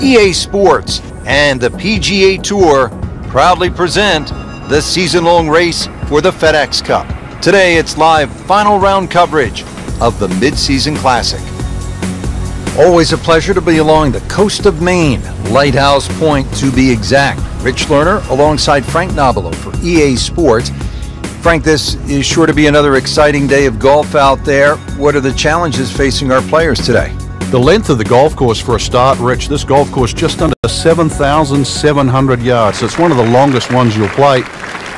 EA Sports and the PGA Tour proudly present the season-long race for the FedEx Cup. Today it's live final round coverage of the Mid-Season Classic. Always a pleasure to be along the coast of Maine, Lighthouse Point to be exact. Rich Lerner alongside Frank Nobilo for EA Sports. Frank, this is sure to be another exciting day of golf out there. What are the challenges facing our players today? The length of the golf course for a start, Rich. This golf course just under 7,700 yards. So it's one of the longest ones you'll play.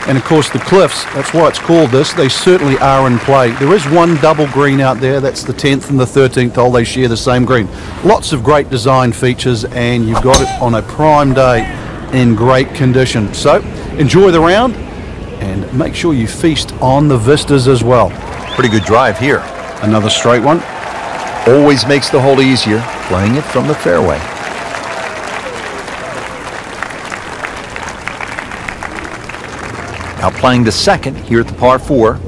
And of course the cliffs, that's why it's called this, they certainly are in play. There is one double green out there, that's the 10th and the 13th hole, they share the same green. Lots of great design features, and you've got it on a prime day in great condition. So enjoy the round and make sure you feast on the vistas as well. Pretty good drive here. Another straight one. Always makes the hole easier, playing it from the fairway. Now playing the second here at the par 4.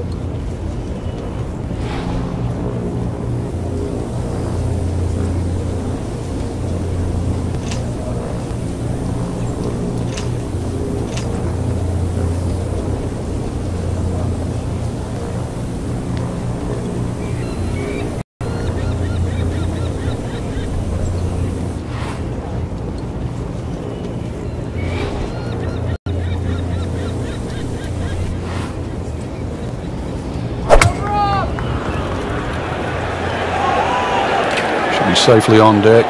Safely on deck.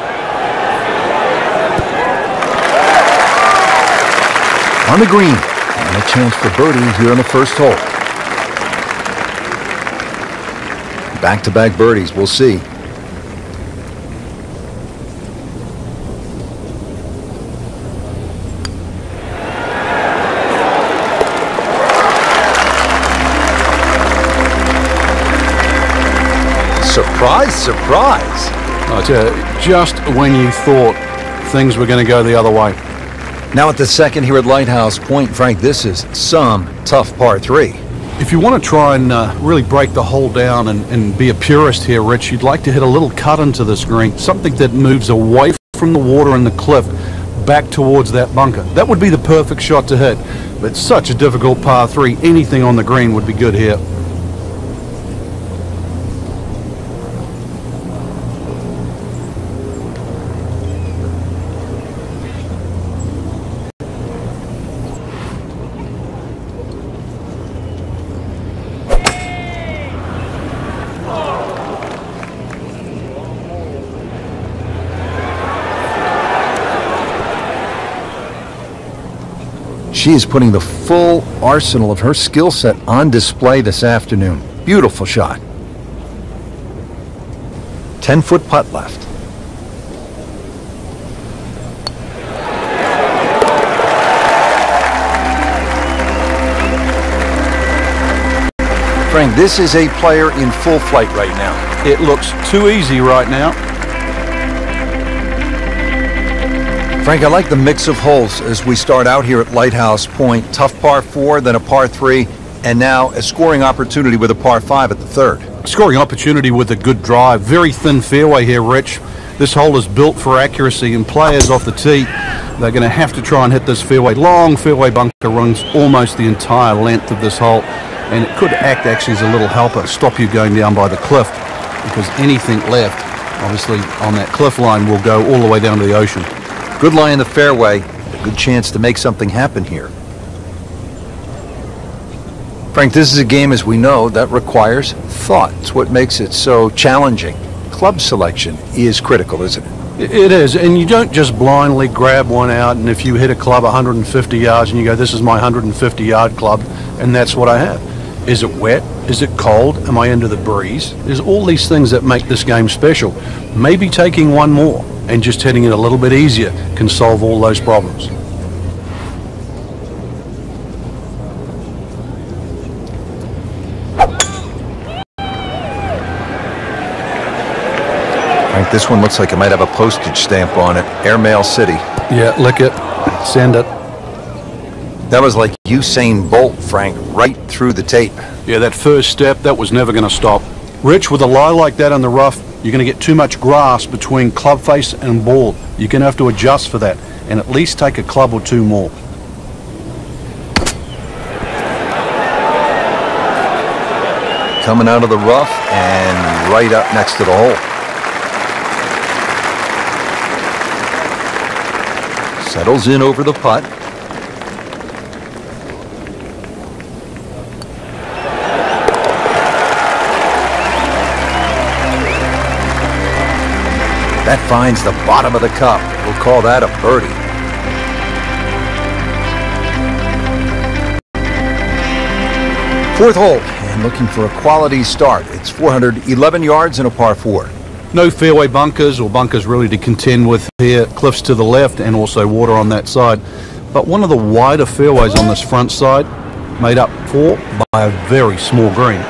On the green, and a chance for birdie here on the first hole. Back-to-back birdies, we'll see. Surprise, surprise. I tell you, just when you thought things were going to go the other way. Now at the second here at Lighthouse Point, Frank, this is some tough par 3. If you want to try and really break the hole down and be a purist here, Rich, you'd like to hit a little cut into this green, something that moves away from the water and the cliff back towards that bunker. That would be the perfect shot to hit, but such a difficult par 3. Anything on the green would be good here. She is putting the full arsenal of her skill set on display this afternoon. Beautiful shot. 10-foot putt left. Frank, this is a player in full flight right now. It looks too easy right now. Frank, I like the mix of holes as we start out here at Lighthouse Point. Tough par 4, then a par 3, and now a scoring opportunity with a par 5 at the third. Scoring opportunity with a good drive. Very thin fairway here, Rich. This hole is built for accuracy, and players off the tee, they're going to have to try and hit this fairway. Long fairway bunker runs almost the entire length of this hole, and it could act actually as a little helper, stop you going down by the cliff, because anything left, obviously, on that cliff line will go all the way down to the ocean. Good lie in the fairway, a good chance to make something happen here. Frank, this is a game, as we know, that requires thought. It's what makes it so challenging. Club selection is critical, isn't it? It is, and you don't just blindly grab one out, and if you hit a club 150 yards and you go, this is my 150-yard club, and that's what I have. Is it wet? Is it cold? Am I into the breeze? There's all these things that make this game special. Maybe taking one more and just hitting it a little bit easier can solve all those problems. Frank, this one looks like it might have a postage stamp on it. Airmail City. Yeah, lick it. Send it. That was like Usain Bolt, Frank, right through the tape. Yeah, that first step, that was never going to stop. Rich, with a lie like that in the rough, You're going to get too much grass between club face and ball. You're going to have to adjust for that and at least take a club or two more. Coming out of the rough and right up next to the hole. Settles in over the putt. That finds the bottom of the cup. We'll call that a birdie. Fourth hole, and looking for a quality start. It's 411 yards and a par 4. No fairway bunkers or bunkers really to contend with here. Cliffs to the left and also water on that side. But one of the wider fairways on this front side, made up for by a very small green.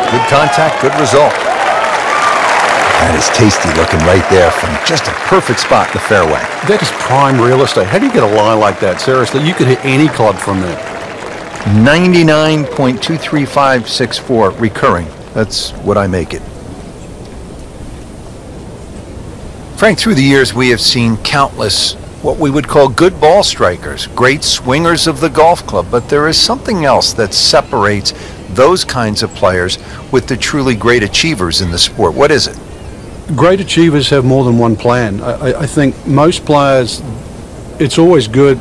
Good contact, good result. That is tasty looking right there from just a perfect spot in the fairway. That is prime real estate. How do you get a line like that? Seriously, you could hit any club from there. 99.23564 recurring. That's what I make it. Frank, through the years we have seen countless what we would call good ball strikers, great swingers of the golf club, but there is something else that separates those kinds of players with the truly great achievers in the sport. What is it? Great achievers have more than one plan. I think most players, it's always good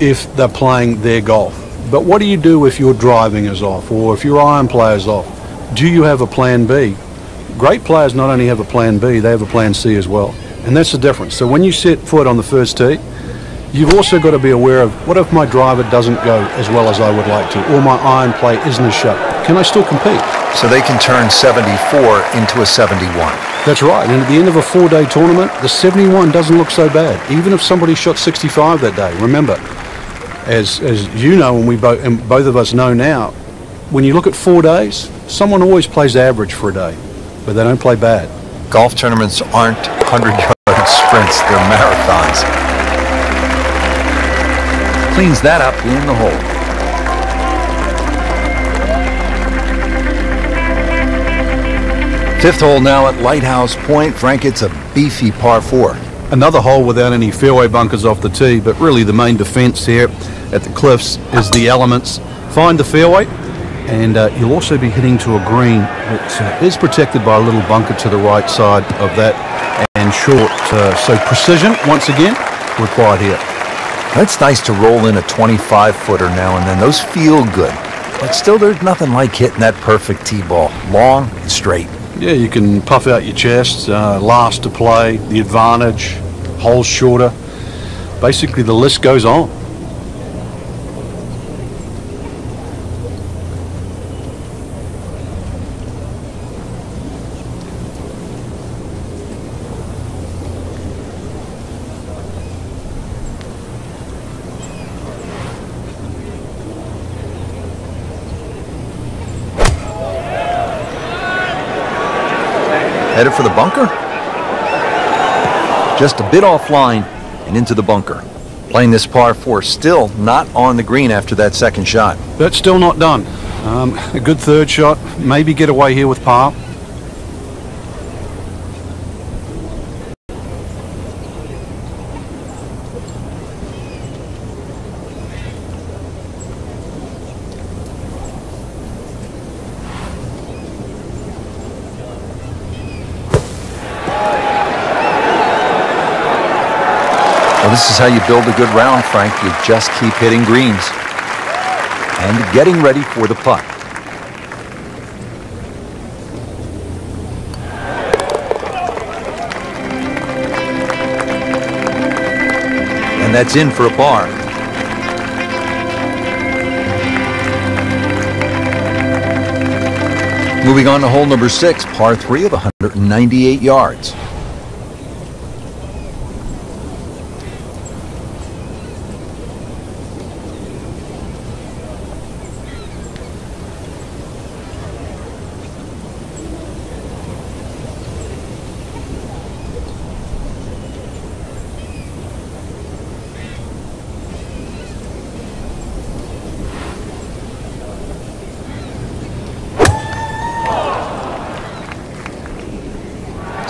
if they're playing their golf. But what do you do if your driving is off or if your iron play is off? Do you have a plan B? Great players not only have a plan B, they have a plan C as well. And that's the difference. So when you set foot on the first tee, you've also got to be aware of, what if my driver doesn't go as well as I would like to, or my iron play isn't as sharp? Can I still compete? So they can turn 74 into a 71. That's right. And at the end of a 4-day tournament, the 71 doesn't look so bad, even if somebody shot 65 that day. Remember, as you know, and both of us know now, when you look at 4 days, someone always plays average for a day, but they don't play bad. Golf tournaments aren't 100-yard sprints, they're marathons. Cleans that up in the hole. Fifth hole now at Lighthouse Point. Frank, it's a beefy par 4. Another hole without any fairway bunkers off the tee, but really the main defense here at the Cliffs is the elements. Find the fairway, and you'll also be hitting to a green that is protected by a little bunker to the right side of that, and short. So precision, once again, required here. It's nice to roll in a 25-footer now and then. Those feel good. But still, there's nothing like hitting that perfect tee ball. Long and straight. Yeah, you can puff out your chest, last to play, the advantage, holes shorter. Basically, the list goes on. Headed for the bunker? Just a bit offline and into the bunker. Playing this par 4, still not on the green after that second shot. That's still not done. A good third shot, maybe get away here with par. Well, this is how you build a good round, Frank. You just keep hitting greens and getting ready for the putt. And that's in for a par. Moving on to hole number 6, par 3 of 198 yards.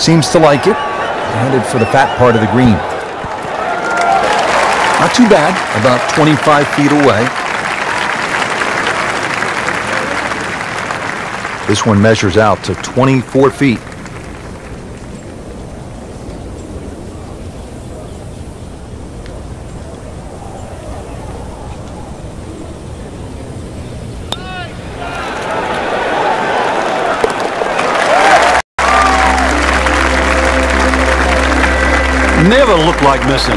Seems to like it. Headed for the fat part of the green. Not too bad, about 25 feet away. This one measures out to 24 feet. Never looked like missing.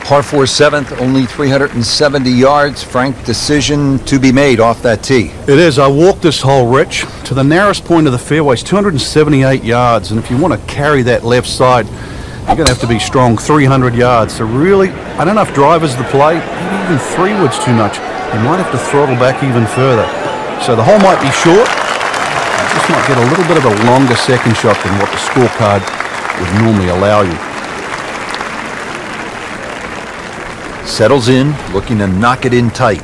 Par 4 7th, only 370 yards. Frank, decision to be made off that tee. It is. I walked this hole, Rich, to the narrowest point of the fairway. It's 278 yards, and if you want to carry that left side, you're going to have to be strong, 300 yards. So really, I don't know if driver's the play. Maybe even 3-wood's too much. You might have to throttle back even further. So the hole might be short. Just might get a little bit of a longer second shot than what the scorecard would normally allow you. Settles in, looking to knock it in tight.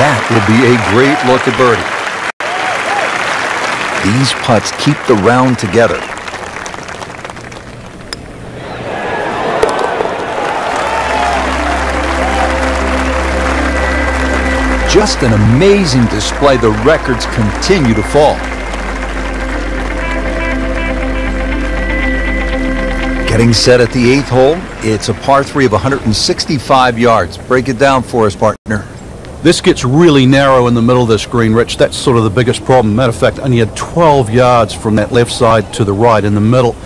That will be a great look at birdie. These putts keep the round together. Just an amazing display. The records continue to fall. Getting set at the 8th hole. It's a par 3 of 165 yards. Break it down for us, partner. This gets really narrow in the middle of this green, Rich. That's sort of the biggest problem. Matter of fact, only had 12 yards from that left side to the right in the middle.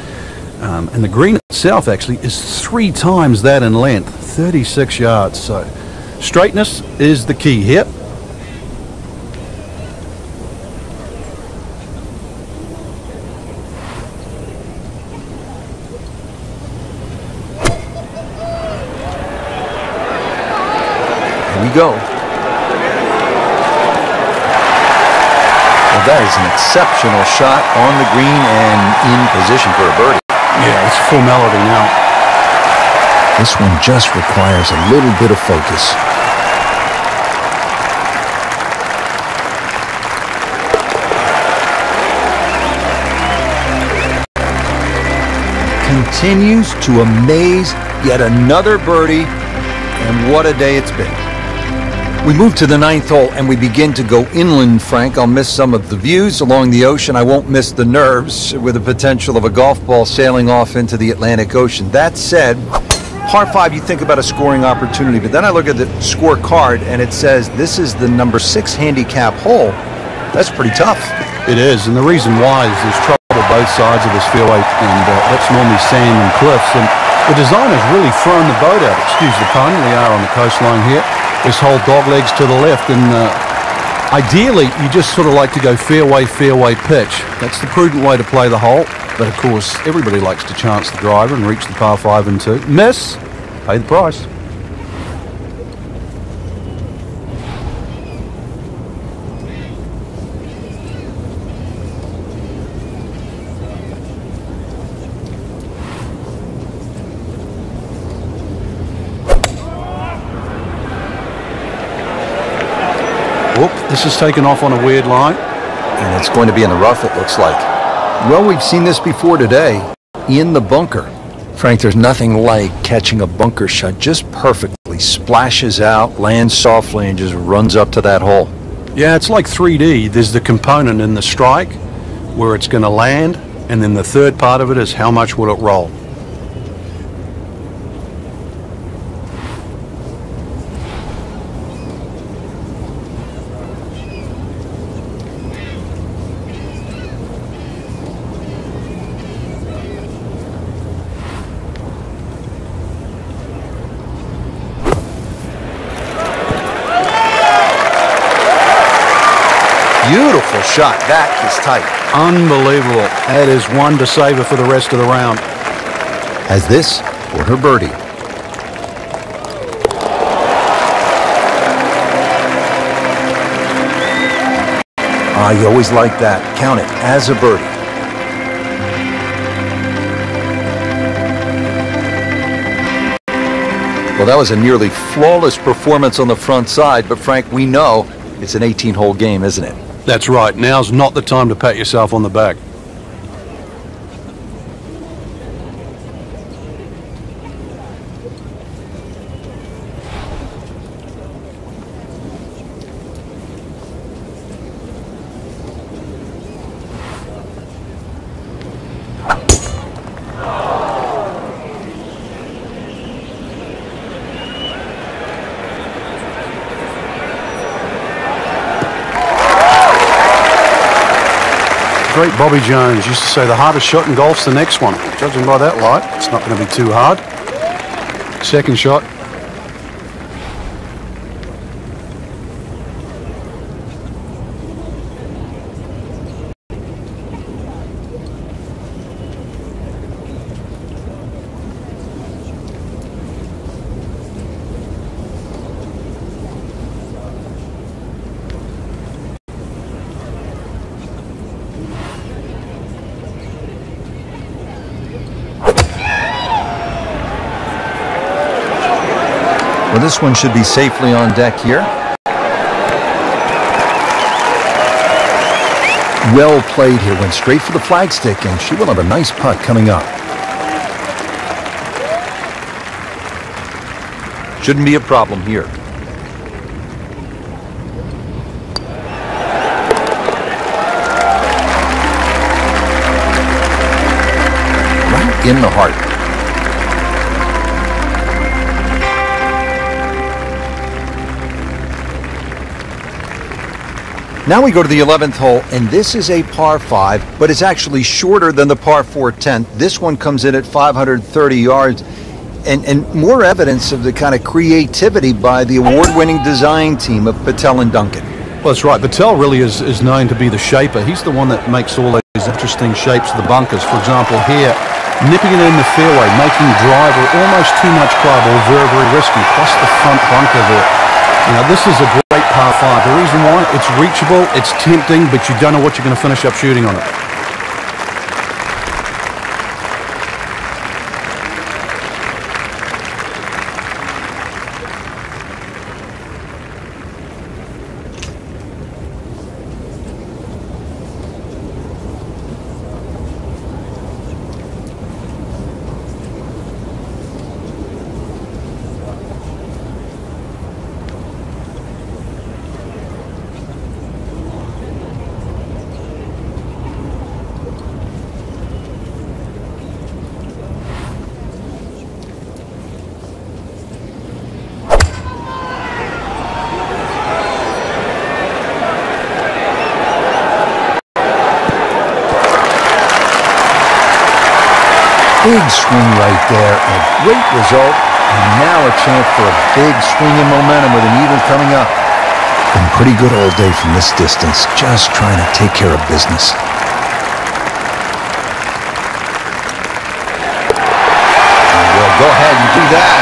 And the green itself actually is 3 times that in length, 36 yards. So straightness is the key here. Here we go. That is an exceptional shot on the green and in position for a birdie. Yeah, it's full melody now. This one just requires a little bit of focus. Continues to amaze. Yet another birdie, and what a day it's been. We move to the 9th hole and we begin to go inland, Frank. I'll miss some of the views along the ocean. I won't miss the nerves with the potential of a golf ball sailing off into the Atlantic Ocean. That said, par 5, you think about a scoring opportunity, but then I look at the scorecard and it says this is the number 6 handicap hole. That's pretty tough. It is, and the reason why is there's trouble both sides of this fairway, and that's normally sand and cliffs. And the designer's really thrown the boat out. Excuse the pun, we are on the coastline here. This whole dog legs to the left, and ideally you just sort of like to go fairway, fairway pitch. That's the prudent way to play the hole, but of course everybody likes to chance the driver and reach the par 5 and 2. Miss, pay the price. Whoop, this is taken off on a weird line. And it's going to be in the rough, it looks like. Well, we've seen this before today, in the bunker. Frank, there's nothing like catching a bunker shot just perfectly. Splashes out, lands softly, and just runs up to that hole. Yeah, it's like 3D. There's the component in the strike where it's going to land, and then the third part of it is how much will it roll. Beautiful shot. That is tight. Unbelievable. That is one to savor for the rest of the round. Has this for her birdie. You always like that. Count it as a birdie. Well, that was a nearly flawless performance on the front side, but Frank, we know it's an 18-hole game, isn't it? That's right. Now's not the time to pat yourself on the back. Great Bobby Jones used to say the hardest shot in golf's the next one. Judging by that light, it's not going to be too hard. Second shot. Well, this one should be safely on deck here. Well played here. Went straight for the flagstick, and she will have a nice putt coming up. Shouldn't be a problem here. Right in the heart. Now we go to the 11th hole, and this is a par 5, but it's actually shorter than the par 4 10th. This one comes in at 530 yards, and more evidence of the kind of creativity by the award-winning design team of Patel and Duncan. Well, that's right. Patel really is known to be the shaper. He's the one that makes all those interesting shapes of the bunkers. For example, here, nipping it in the fairway, making driver almost too much club or very, very risky, plus the front bunker there. Now, this is a great par 5. The reason why, it's reachable, it's tempting, but you don't know what you're going to finish up shooting on it. Big swing right there, a great result, and now a chance for a big swing in momentum with an even coming up. Been pretty good all day from this distance, just trying to take care of business. Well, go ahead and do that.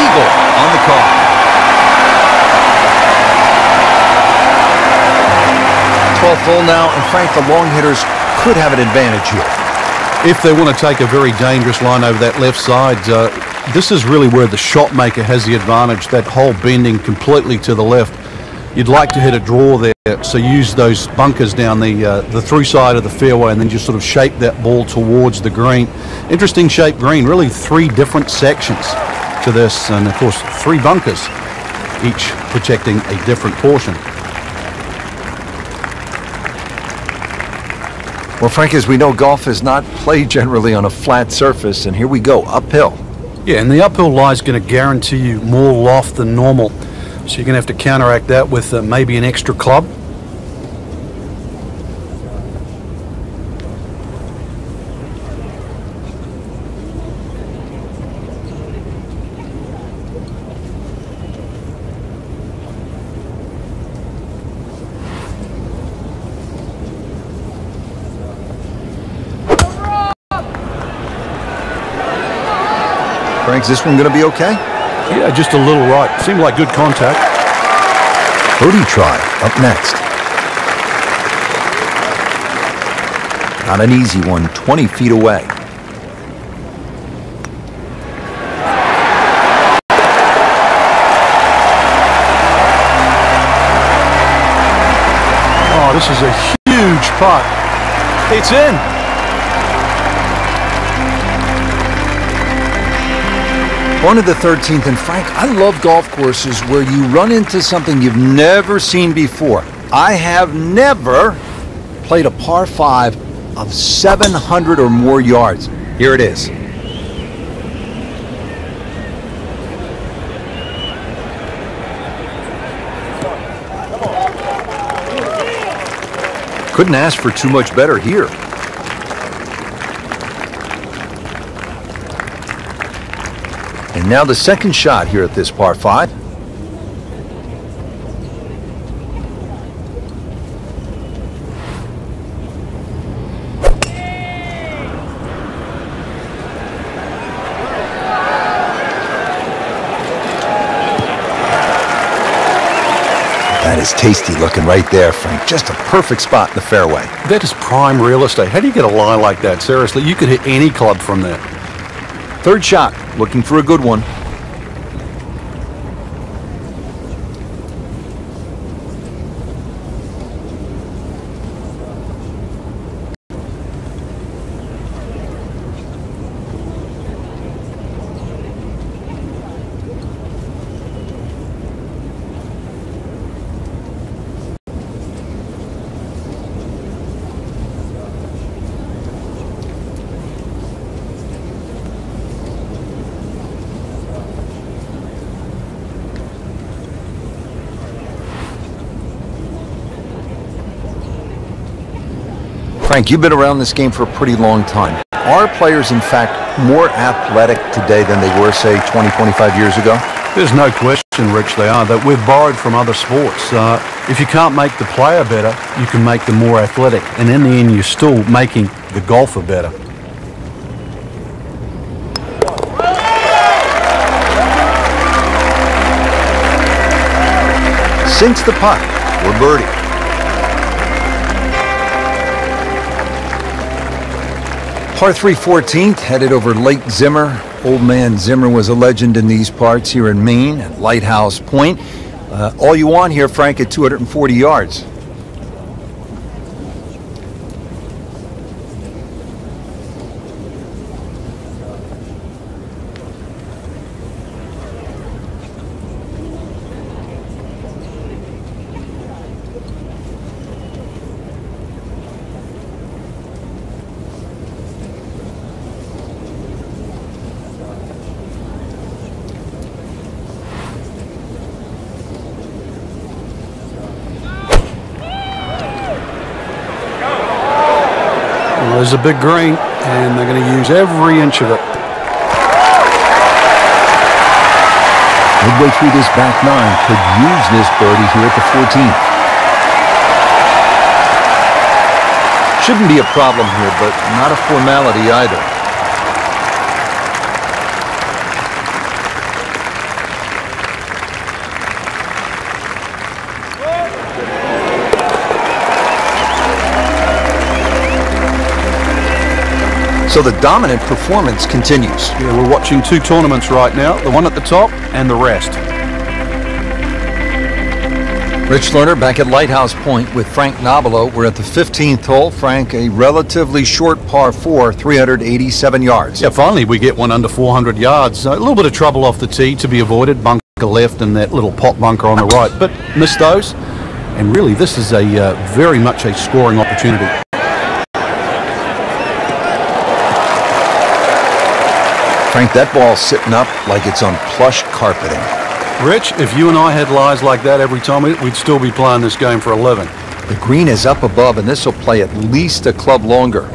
Eagle on the call. 12th hole now, and Frank, the long hitters could have an advantage here. If they want to take a very dangerous line over that left side, this is really where the shot maker has the advantage, that hole bending completely to the left. You'd like to hit a draw there, so use those bunkers down the through side of the fairway and then just sort of shape that ball towards the green. Interesting shaped green, really 3 different sections to this, and of course 3 bunkers, each protecting a different portion. Well, Frank, as we know, golf is not played generally on a flat surface, and here we go, uphill. Yeah, and the uphill lie is going to guarantee you more loft than normal. So you're going to have to counteract that with maybe an extra club. Frank, is this one going to be okay? Yeah, just a little right. Seemed like good contact. Birdie try up next. Not an easy one, 20 feet away. Oh, this is a huge putt. It's in. On to the 13th, and Frank, I love golf courses where you run into something you've never seen before. I have never played a par 5 of 700 or more yards. Here it is. Couldn't ask for too much better here. And now the second shot here at this par 5. That is tasty looking right there, Frank. Just a perfect spot in the fairway. That is prime real estate. How do you get a lie like that? Seriously, you could hit any club from there. Third shot, looking for a good one. Frank, you've been around this game for a pretty long time. Are players, in fact, more athletic today than they were, say, 20, 25 years ago? There's no question, Rich, they are. That we've borrowed from other sports. If you can't make the player better, you can make them more athletic. And in the end, you're still making the golfer better. Sinks the putt for birdie. Par 3 14th, headed over Lake Zimmer. Old man Zimmer was a legend in these parts here in Maine at Lighthouse Point. All you want here, Frank, at 240 yards. There's a big green, and they're going to use every inch of it. Midway through this back nine, could use this birdie here at the 14th. Shouldn't be a problem here, but not a formality either. So the dominant performance continues. Yeah, we're watching two tournaments right now, the one at the top and the rest. Rich Lerner back at Lighthouse Point with Frank Nobilo. We're at the 15th hole. Frank, a relatively short par 4, 387 yards. Yeah, finally we get one under 400 yards. A little bit of trouble off the tee to be avoided. Bunker left and that little pot bunker on the right, but missed those. And really, this is a very much a scoring opportunity. Frank, that ball's sitting up like it's on plush carpeting. Rich, if you and I had lies like that every time, we'd still be playing this game for 11. The green is up above, and this will play at least a club longer.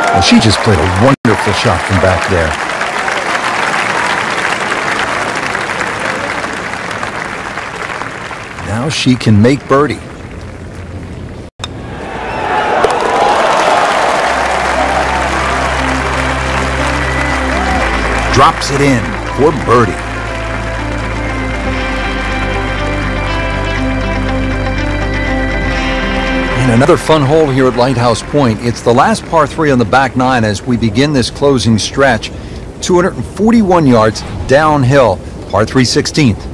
Well, she just played a wonderful shot from back there. Now she can make birdie. Drops it in for birdie. And another fun hole here at Lighthouse Point. It's the last par 3 on the back nine as we begin this closing stretch. 241 yards downhill, par 3 16th.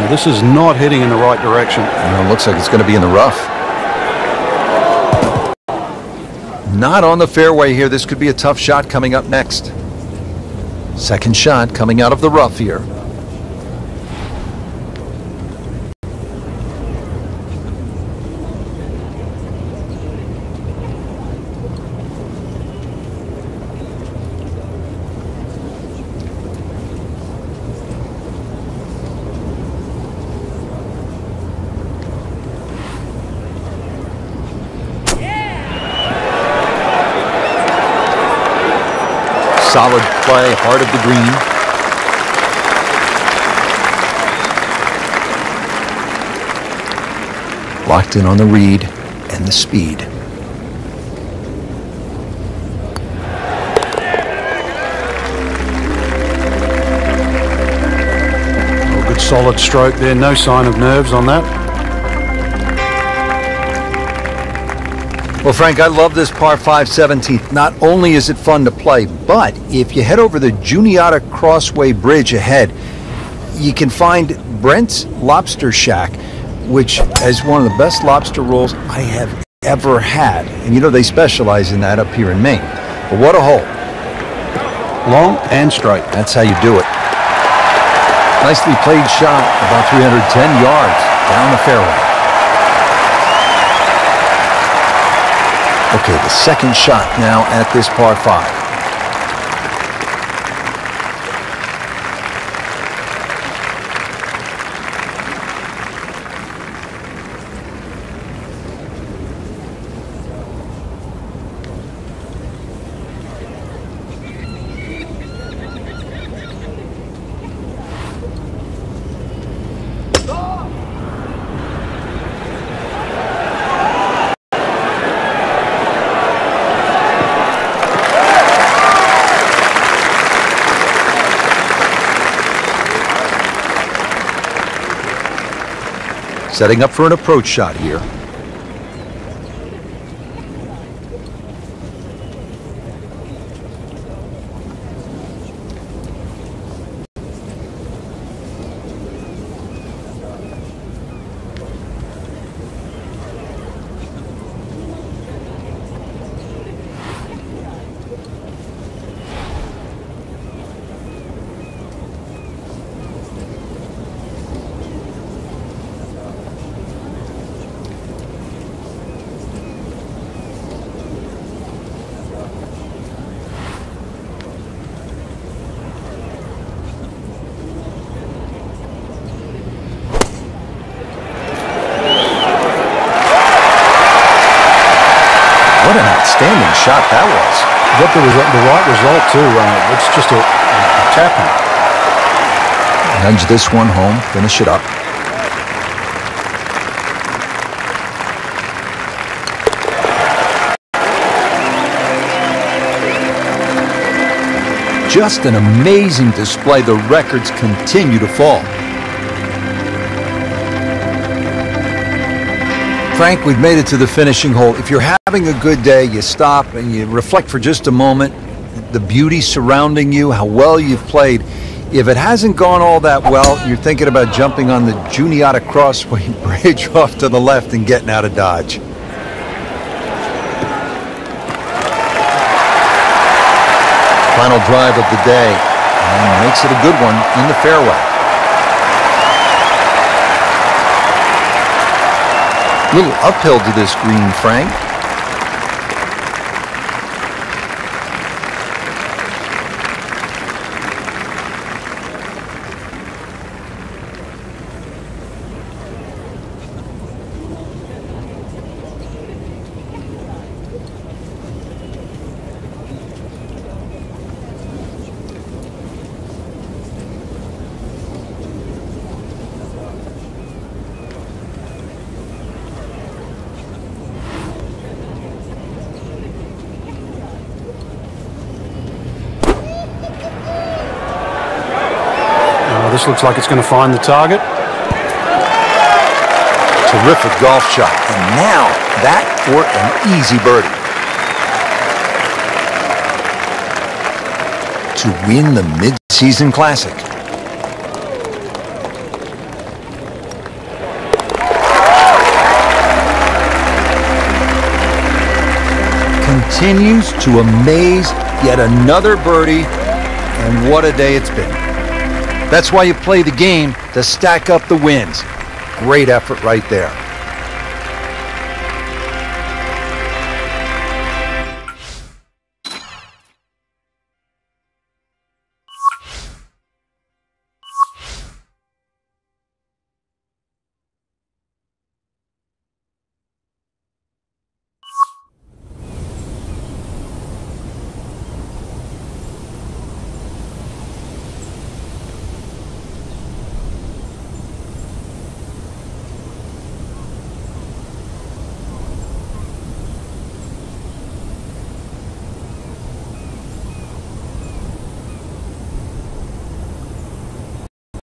This is not heading in the right direction. It looks like it's going to be in the rough. Not on the fairway here. This could be a tough shot coming up next. Second shot coming out of the rough here. Solid play, heart of the green. Locked in on the read and the speed. Oh, good solid stroke there, no sign of nerves on that. Well, Frank, I love this par 5 17th. Not only is it fun to play, but if you head over the Juniata Crossway Bridge ahead, you can find Brent's Lobster Shack, which is one of the best lobster rolls I have ever had. And you know they specialize in that up here in Maine. But what a hole. Long and straight. That's how you do it. Nicely played shot, about 310 yards down the fairway. Okay, the second shot now at this par 5. Setting up for an approach shot here. shot that was. Got the right result, too. It's just a tapping. Nudge this one home, finish it up. Just an amazing display. The records continue to fall. Frank, we've made it to the finishing hole. If you're having a good day, you stop and you reflect for just a moment. The beauty surrounding you, how well you've played. If it hasn't gone all that well, you're thinking about jumping on the Juniata Crossway Bridge off to the left and getting out of Dodge. Final drive of the day, and makes it a good one in the fairway. Little uphill to this green, Frank. This looks like it's going to find the target. Terrific golf shot. And now that for an easy birdie. To win the mid-season classic. Continues to amaze. Yet another birdie. And what a day it's been. That's why you play the game, to stack up the wins. Great effort right there.